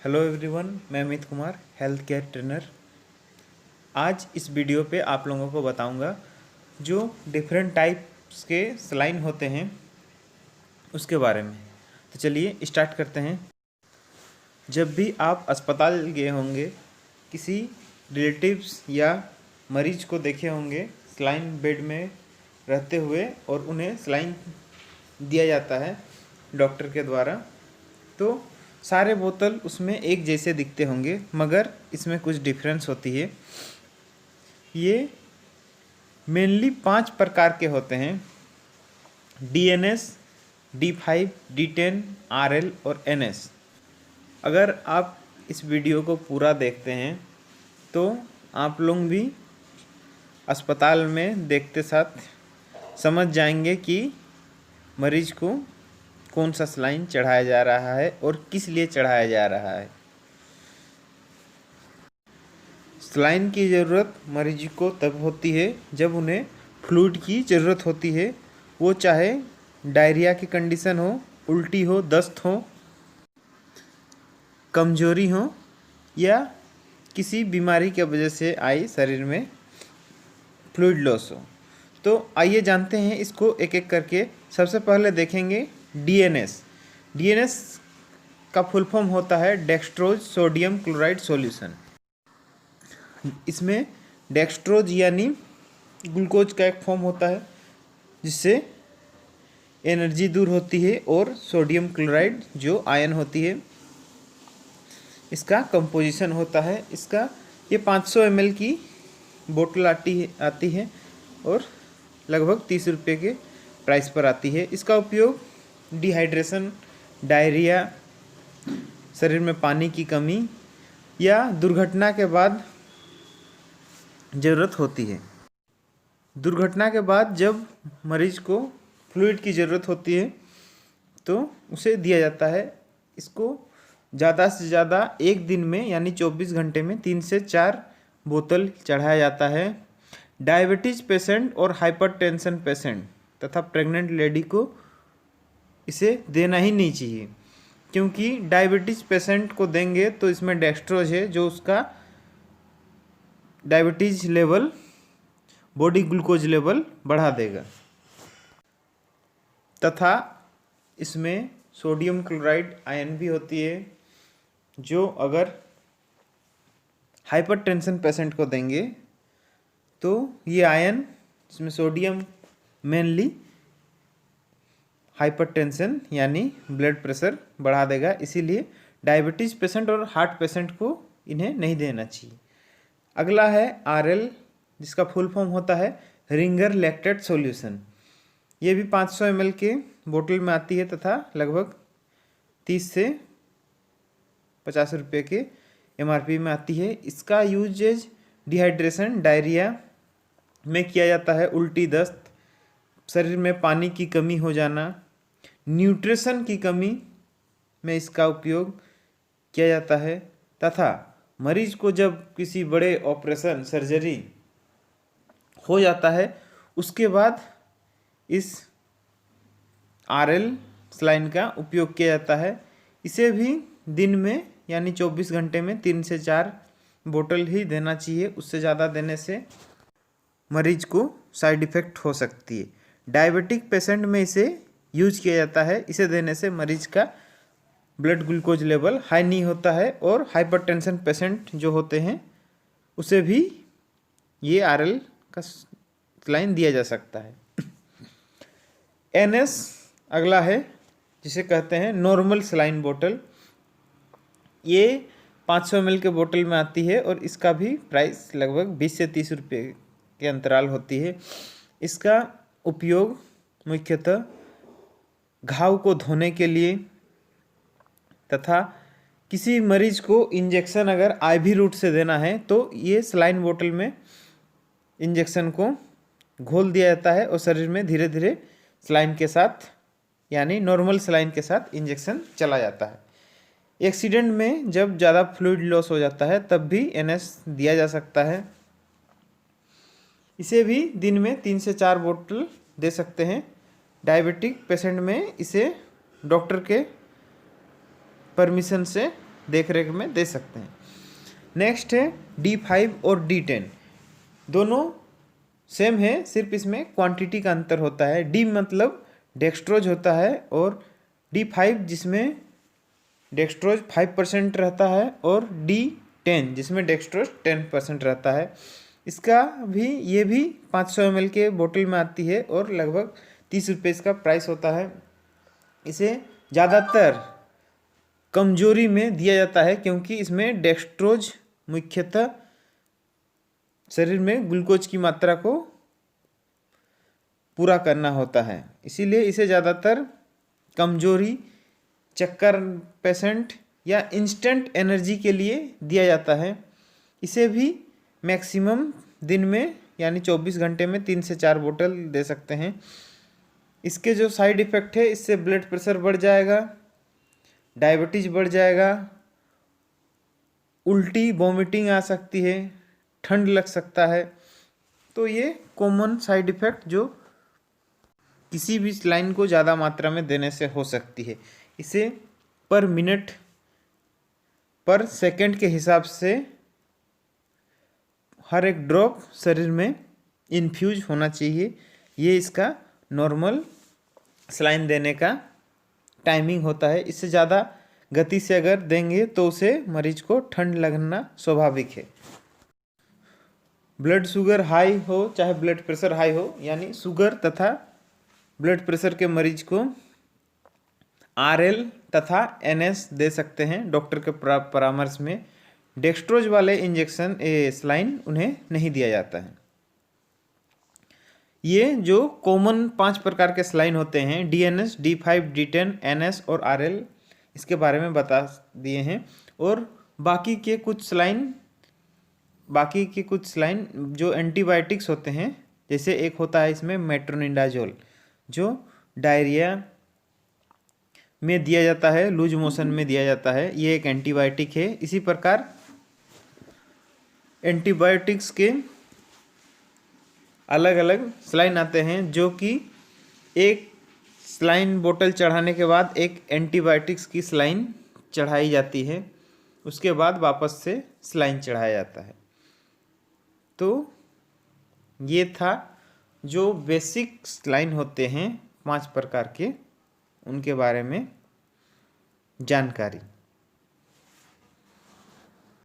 Hello everyone, मैं Amit Kumar, health care trainer. आज इस वीडियो पे आप लोगों को बताऊंगा जो डिफरेंट टाइप्स के सलाइन होते हैं उसके बारे में। तो चलिए स्टार्ट करते हैं। जब भी आप अस्पताल गए होंगे, किसी रिलेटिव्स या मरीज को देखे होंगे सलाइन बेड में रहते हुए और उन्हें सलाइन दिया जाता है डॉक्टर के द्वारा, तो सारे बोतल उसमें एक जैसे दिखते होंगे, मगर इसमें कुछ डिफरेंस होती है। ये मेनली 5 प्रकार के होते हैं: DNS, D5, D10, RL और NS। अगर आप इस वीडियो को पूरा देखते हैं तो आप लोग भी अस्पताल में देखते साथ समझ जाएंगे कि मरीज को कौन सा सलाइन चढ़ाया जा रहा है और किस लिए चढ़ाया जा रहा है। सलाइन की ज़रूरत मरीज को तब होती है जब उन्हें फ्लूइड की ज़रूरत होती है, वो चाहे डायरिया की कंडीशन हो, उल्टी हो, दस्त हो, कमजोरी हो या किसी बीमारी की वजह से आई शरीर में फ्लूइड लॉस हो। तो आइए जानते हैं इसको एक एक करके। सबसे पहले देखेंगे DNS। DNS का फुल फॉर्म होता है डेक्स्ट्रोज सोडियम क्लोराइड सॉल्यूशन। इसमें डेक्स्ट्रोज यानी ग्लूकोज का एक फॉर्म होता है जिससे एनर्जी दूर होती है, और सोडियम क्लोराइड जो आयन होती है इसका कंपोजिशन होता है। इसका ये 500 ml की बोतल आती है और लगभग 30 रुपये के प्राइस पर आती है। इसका उपयोग डिहाइड्रेशन, डायरिया, शरीर में पानी की कमी या दुर्घटना के बाद ज़रूरत होती है। दुर्घटना के बाद जब मरीज को फ्लूइड की ज़रूरत होती है तो उसे दिया जाता है। इसको ज़्यादा से ज़्यादा एक दिन में यानी 24 घंटे में 3 से 4 बोतल चढ़ाया जाता है। डायबिटीज़ पेशेंट और हाइपरटेंशन पेशेंट तथा प्रेग्नेंट लेडी को इसे देना ही नहीं चाहिए, क्योंकि डायबिटीज़ पेशेंट को देंगे तो इसमें डेक्स्ट्रोज है जो उसका diabetes level, body glucose level बढ़ा देगा, तथा इसमें सोडियम क्लोराइड आयन भी होती है जो अगर हाइपरटेंशन पेशेंट को देंगे तो ये आयन, इसमें सोडियम मेनली हाइपरटेंशन यानी ब्लड प्रेशर बढ़ा देगा। इसीलिए डायबिटीज़ पेशेंट और हार्ट पेशेंट को इन्हें नहीं देना चाहिए। अगला है RL, जिसका फुल फॉर्म होता है रिंगर लैक्टेट सॉल्यूशन। ये भी 500 ml के बोतल में आती है तथा लगभग 30 से 50 रुपये के MRP में आती है। इसका यूजेज डिहाइड्रेशन, डायरिया में किया जाता है, उल्टी, दस्त, शरीर में पानी की कमी हो जाना, न्यूट्रिशन की कमी में इसका उपयोग किया जाता है, तथा मरीज को जब किसी बड़े ऑपरेशन, सर्जरी हो जाता है उसके बाद इस RL सलाइन का उपयोग किया जाता है। इसे भी दिन में यानी 24 घंटे में 3 से 4 बोतल ही देना चाहिए। उससे ज़्यादा देने से मरीज को साइड इफ़ेक्ट हो सकती है। डायबिटिक पेशेंट में इसे यूज किया जाता है। इसे देने से मरीज का ब्लड ग्लूकोज लेवल हाई नहीं होता है, और हाइपरटेंशन पेशेंट जो होते हैं उसे भी ये RL का सलाइन दिया जा सकता है। NS अगला है, जिसे कहते हैं नॉर्मल सलाइन बोतल। ये 500 ml के बोतल में आती है और इसका भी प्राइस लगभग 20 से 30 रुपये के अंतराल होती है। इसका उपयोग मुख्यतः घाव को धोने के लिए तथा किसी मरीज को इंजेक्शन अगर IV रूट से देना है तो ये सलाइन बोतल में इंजेक्शन को घोल दिया जाता है और शरीर में धीरे धीरे सलाइन के साथ यानी नॉर्मल सलाइन के साथ इंजेक्शन चला जाता है। एक्सीडेंट में जब ज़्यादा फ्लूइड लॉस हो जाता है तब भी NS दिया जा सकता है। इसे भी दिन में 3 से 4 बोतल दे सकते हैं। डायबिटिक पेशेंट में इसे डॉक्टर के परमिशन से देख रेख में दे सकते हैं। नेक्स्ट है D5 और D10, दोनों सेम है, सिर्फ इसमें क्वांटिटी का अंतर होता है। डी मतलब डेक्स्ट्रोज होता है और D5 जिसमें डेक्स्ट्रोज 5% रहता है और D10 जिसमें डेक्स्ट्रोज 10% रहता है। इसका भी ये भी 500 ml के बोतल में आती है और लगभग 30 रुपये इसका प्राइस होता है। इसे ज़्यादातर कमजोरी में दिया जाता है क्योंकि इसमें डेक्स्ट्रोज मुख्यतः शरीर में ग्लूकोज की मात्रा को पूरा करना होता है, इसीलिए इसे ज़्यादातर कमजोरी, चक्कर पेशेंट या इंस्टेंट एनर्जी के लिए दिया जाता है। इसे भी मैक्सिमम दिन में यानी 24 घंटे में 3 से 4 बोतल दे सकते हैं। इसके जो साइड इफ़ेक्ट है, इससे ब्लड प्रेशर बढ़ जाएगा, डायबिटीज़ बढ़ जाएगा, उल्टी वॉमिटिंग आ सकती है, ठंड लग सकता है। तो ये कॉमन साइड इफ़ेक्ट जो किसी भी सलाइन को ज़्यादा मात्रा में देने से हो सकती है। इसे पर मिनट पर सेकंड के हिसाब से हर एक ड्रॉप शरीर में इन्फ्यूज होना चाहिए। ये इसका नॉर्मल सलाइन देने का टाइमिंग होता है। इससे ज़्यादा गति से अगर देंगे तो उसे मरीज को ठंड लगना स्वाभाविक है। ब्लड शुगर हाई हो चाहे ब्लड प्रेशर हाई हो, यानी शुगर तथा ब्लड प्रेशर के मरीज को RL तथा NS दे सकते हैं डॉक्टर के परामर्श में। डेक्स्ट्रोज वाले इंजेक्शन सलाइन उन्हें नहीं दिया जाता है। ये जो कॉमन 5 प्रकार के सलाइन होते हैं, DNS, D5, D10, NS और RL, इसके बारे में बता दिए हैं। और बाकी के कुछ सलाइन जो एंटीबायोटिक्स होते हैं, जैसे एक होता है इसमें मेट्रोनिडाजोल, जो डायरिया में दिया जाता है, लूज मोशन में दिया जाता है, ये एक एंटीबायोटिक है। इसी प्रकार एंटीबायोटिक्स के अलग अलग सलाइन आते हैं, जो कि एक सलाइन बोतल चढ़ाने के बाद एक एंटीबायोटिक्स की सलाइन चढ़ाई जाती है, उसके बाद वापस से सलाइन चढ़ाया जाता है। तो ये था जो बेसिक सलाइन होते हैं 5 प्रकार के, उनके बारे में जानकारी।